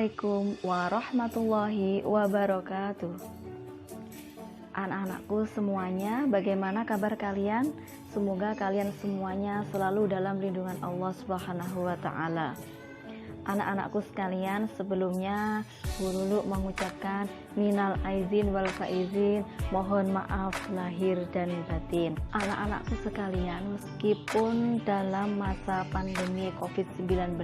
Assalamualaikum warahmatullahi wabarakatuh. Anak-anakku semuanya, bagaimana kabar kalian? Semoga kalian semuanya selalu dalam lindungan Allah Subhanahu wa Ta'ala. Anak-anakku sekalian, sebelumnya Bu Lulu mengucapkan minal aizin wal faizin, mohon maaf lahir dan batin. Anak-anakku sekalian, meskipun dalam masa pandemi COVID-19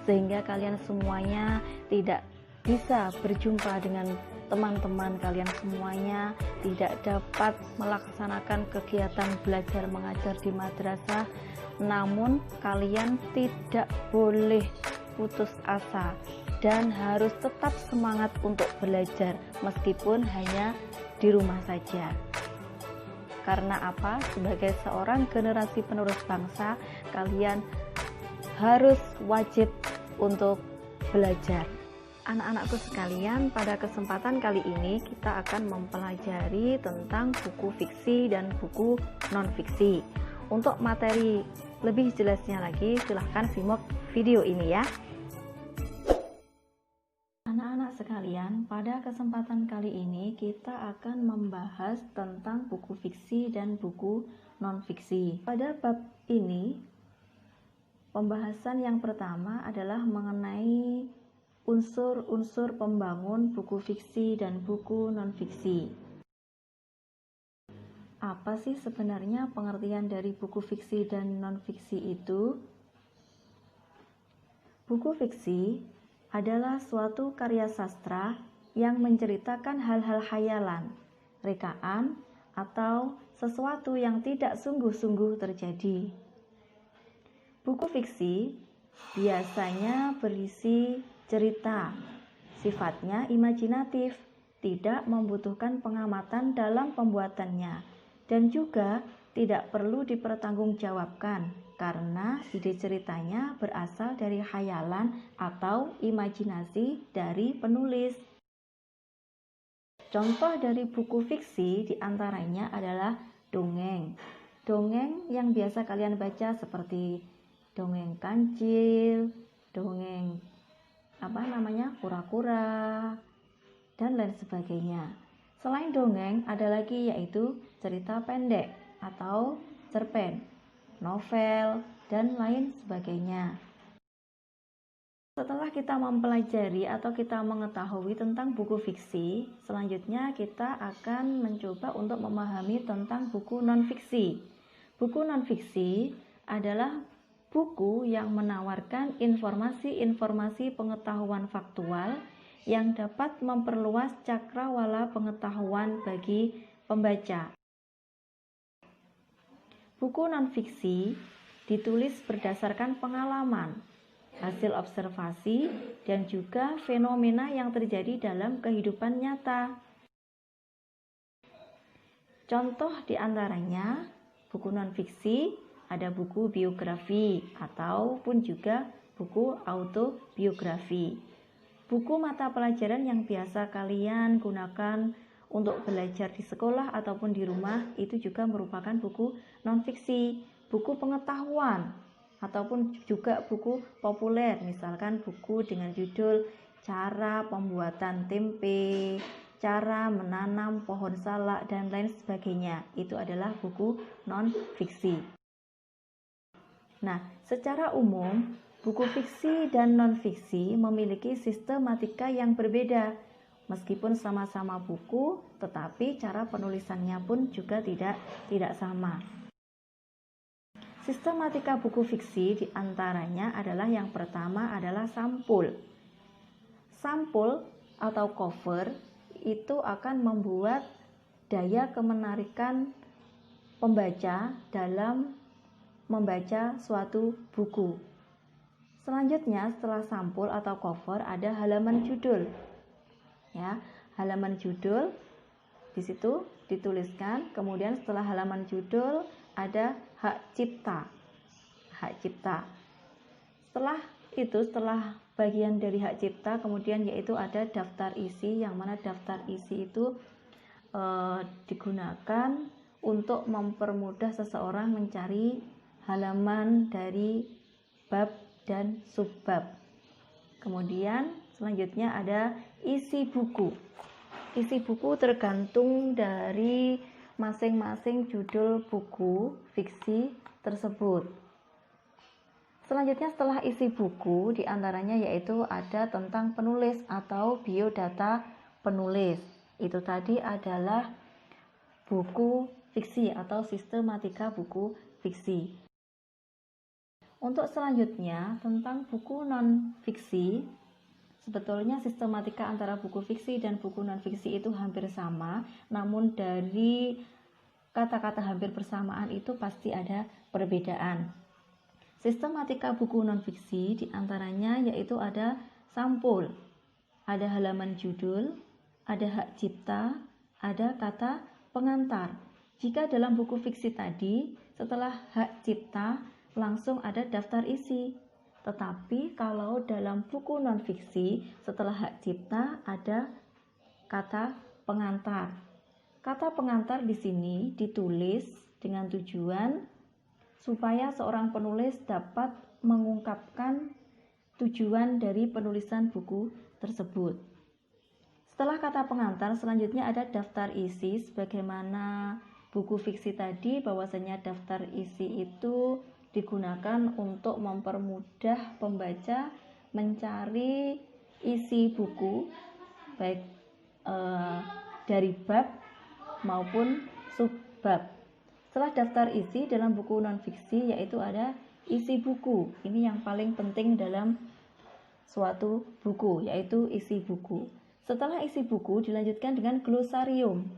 sehingga kalian semuanya tidak bisa berjumpa dengan teman-teman kalian semuanya, tidak dapat melaksanakan kegiatan belajar mengajar di madrasah, namun kalian tidak boleh putus asa dan harus tetap semangat untuk belajar meskipun hanya di rumah saja. Karena apa? Sebagai seorang generasi penerus bangsa, kalian harus wajib untuk belajar. Anak-anakku sekalian, pada kesempatan kali ini kita akan mempelajari tentang buku fiksi dan buku non-fiksi. Untuk materi lebih jelasnya lagi, silahkan simak video ini ya. Anak-anak sekalian, pada kesempatan kali ini kita akan membahas tentang buku fiksi dan buku non-fiksi. Pada bab ini, pembahasan yang pertama adalah mengenai unsur-unsur pembangun buku fiksi dan buku non-fiksi. Apa sih sebenarnya pengertian dari buku fiksi dan non-fiksi itu? Buku fiksi adalah suatu karya sastra yang menceritakan hal-hal khayalan, rekaan, atau sesuatu yang tidak sungguh-sungguh terjadi. Buku fiksi biasanya berisi cerita, sifatnya imajinatif, tidak membutuhkan pengamatan dalam pembuatannya, dan juga tidak perlu dipertanggungjawabkan karena ide ceritanya berasal dari khayalan atau imajinasi dari penulis. Contoh dari buku fiksi diantaranya adalah dongeng. Dongeng yang biasa kalian baca seperti dongeng kancil, dongeng kura-kura, dan lain sebagainya. Selain dongeng, ada lagi yaitu cerita pendek atau cerpen, novel, dan lain sebagainya. Setelah kita mempelajari atau kita mengetahui tentang buku fiksi, selanjutnya kita akan mencoba untuk memahami tentang buku non-fiksi. Buku non-fiksi adalah buku yang menawarkan informasi-informasi pengetahuan faktual yang dapat memperluas cakrawala pengetahuan bagi pembaca. Buku non-fiksi ditulis berdasarkan pengalaman, hasil observasi, dan juga fenomena yang terjadi dalam kehidupan nyata. Contoh diantaranya buku non-fiksi ada buku biografi ataupun juga buku autobiografi. Buku mata pelajaran yang biasa kalian gunakan untuk belajar di sekolah ataupun di rumah itu juga merupakan buku non-fiksi, buku pengetahuan ataupun juga buku populer, misalkan buku dengan judul cara pembuatan tempe, cara menanam pohon salak, dan lain sebagainya. Itu adalah buku non-fiksi. Nah, secara umum, buku fiksi dan non-fiksi memiliki sistematika yang berbeda. Meskipun sama-sama buku, tetapi cara penulisannya pun juga tidak sama. Sistematika buku fiksi diantaranya adalah yang pertama adalah sampul. Sampul atau cover itu akan membuat daya kemenarikan pembaca dalam membaca suatu buku. Selanjutnya setelah sampul atau cover ada halaman judul. Ya, halaman judul di situ dituliskan, kemudian setelah halaman judul ada hak cipta. Hak cipta. Setelah bagian dari hak cipta, kemudian yaitu ada daftar isi, yang mana daftar isi itu digunakan untuk mempermudah seseorang mencari halaman dari bab dan subbab. Kemudian Selanjutnya ada isi buku. Isi buku tergantung dari masing-masing judul buku fiksi tersebut. Selanjutnya setelah isi buku diantaranya yaitu ada tentang penulis atau biodata penulis. Itu tadi adalah buku fiksi atau sistematika buku fiksi. Untuk selanjutnya tentang buku non-fiksi, sebetulnya sistematika antara buku fiksi dan buku non-fiksi itu hampir sama, namun dari kata-kata hampir bersamaan itu pasti ada perbedaan. Sistematika buku non-fiksi diantaranya yaitu ada sampul, ada halaman judul, ada hak cipta, ada kata pengantar. Jika dalam buku fiksi tadi, setelah hak cipta langsung ada daftar isi. Tetapi kalau dalam buku non-fiksi, setelah hak cipta ada kata pengantar. Kata pengantar di sini ditulis dengan tujuan supaya seorang penulis dapat mengungkapkan tujuan dari penulisan buku tersebut. Setelah kata pengantar, selanjutnya ada daftar isi. Sebagaimana buku fiksi tadi, bahwasanya daftar isi itu digunakan untuk mempermudah pembaca mencari isi buku, baik dari bab maupun subbab. Setelah daftar isi dalam buku non-fiksi yaitu ada isi buku. Ini yang paling penting dalam suatu buku, yaitu isi buku. Setelah isi buku dilanjutkan dengan glosarium.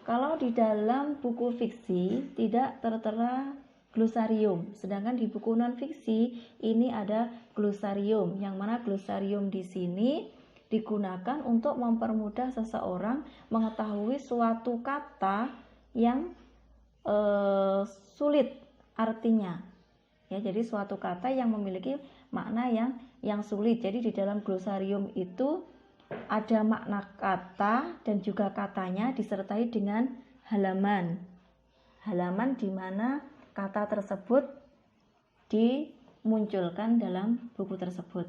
Kalau di dalam buku fiksi tidak tertera glosarium, sedangkan di buku non-fiksi ini ada glosarium, yang mana glosarium di sini digunakan untuk mempermudah seseorang mengetahui suatu kata yang sulit artinya. Ya, jadi suatu kata yang memiliki makna yang sulit. Jadi di dalam glosarium itu ada makna kata dan juga katanya disertai dengan halaman. Halaman di mana kata tersebut dimunculkan dalam buku tersebut.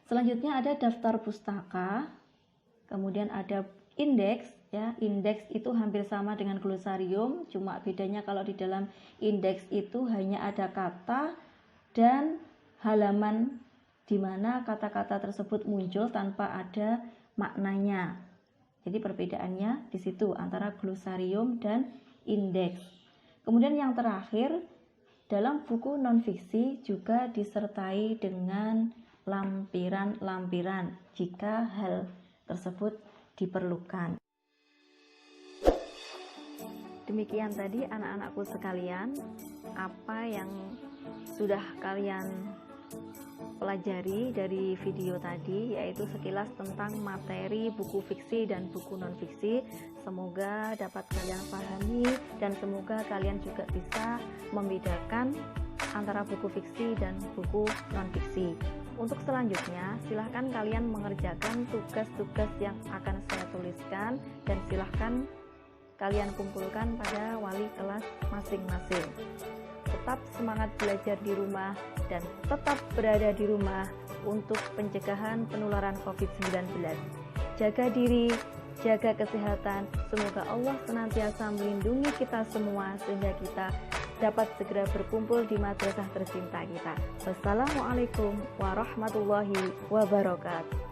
Selanjutnya ada daftar pustaka, kemudian ada indeks. Ya, indeks itu hampir sama dengan glosarium, cuma bedanya kalau di dalam indeks itu hanya ada kata dan halaman di mana kata-kata tersebut muncul tanpa ada maknanya. Jadi perbedaannya di situ antara glosarium dan indeks. Kemudian yang terakhir, dalam buku non-fiksi juga disertai dengan lampiran-lampiran jika hal tersebut diperlukan. Demikian tadi anak-anakku sekalian, apa yang sudah kalian pelajari dari video tadi, yaitu sekilas tentang materi buku fiksi dan buku non-fiksi. Semoga dapat kalian pahami dan semoga kalian juga bisa membedakan antara buku fiksi dan buku non-fiksi. Untuk selanjutnya, silahkan kalian mengerjakan tugas-tugas yang akan saya tuliskan dan silahkan kalian kumpulkan pada wali kelas masing-masing. Tetap semangat belajar di rumah dan tetap berada di rumah untuk pencegahan penularan COVID-19. Jaga diri, jaga kesehatan. Semoga Allah senantiasa melindungi kita semua sehingga kita dapat segera berkumpul di madrasah tercinta kita. Wassalamualaikum warahmatullahi wabarakatuh.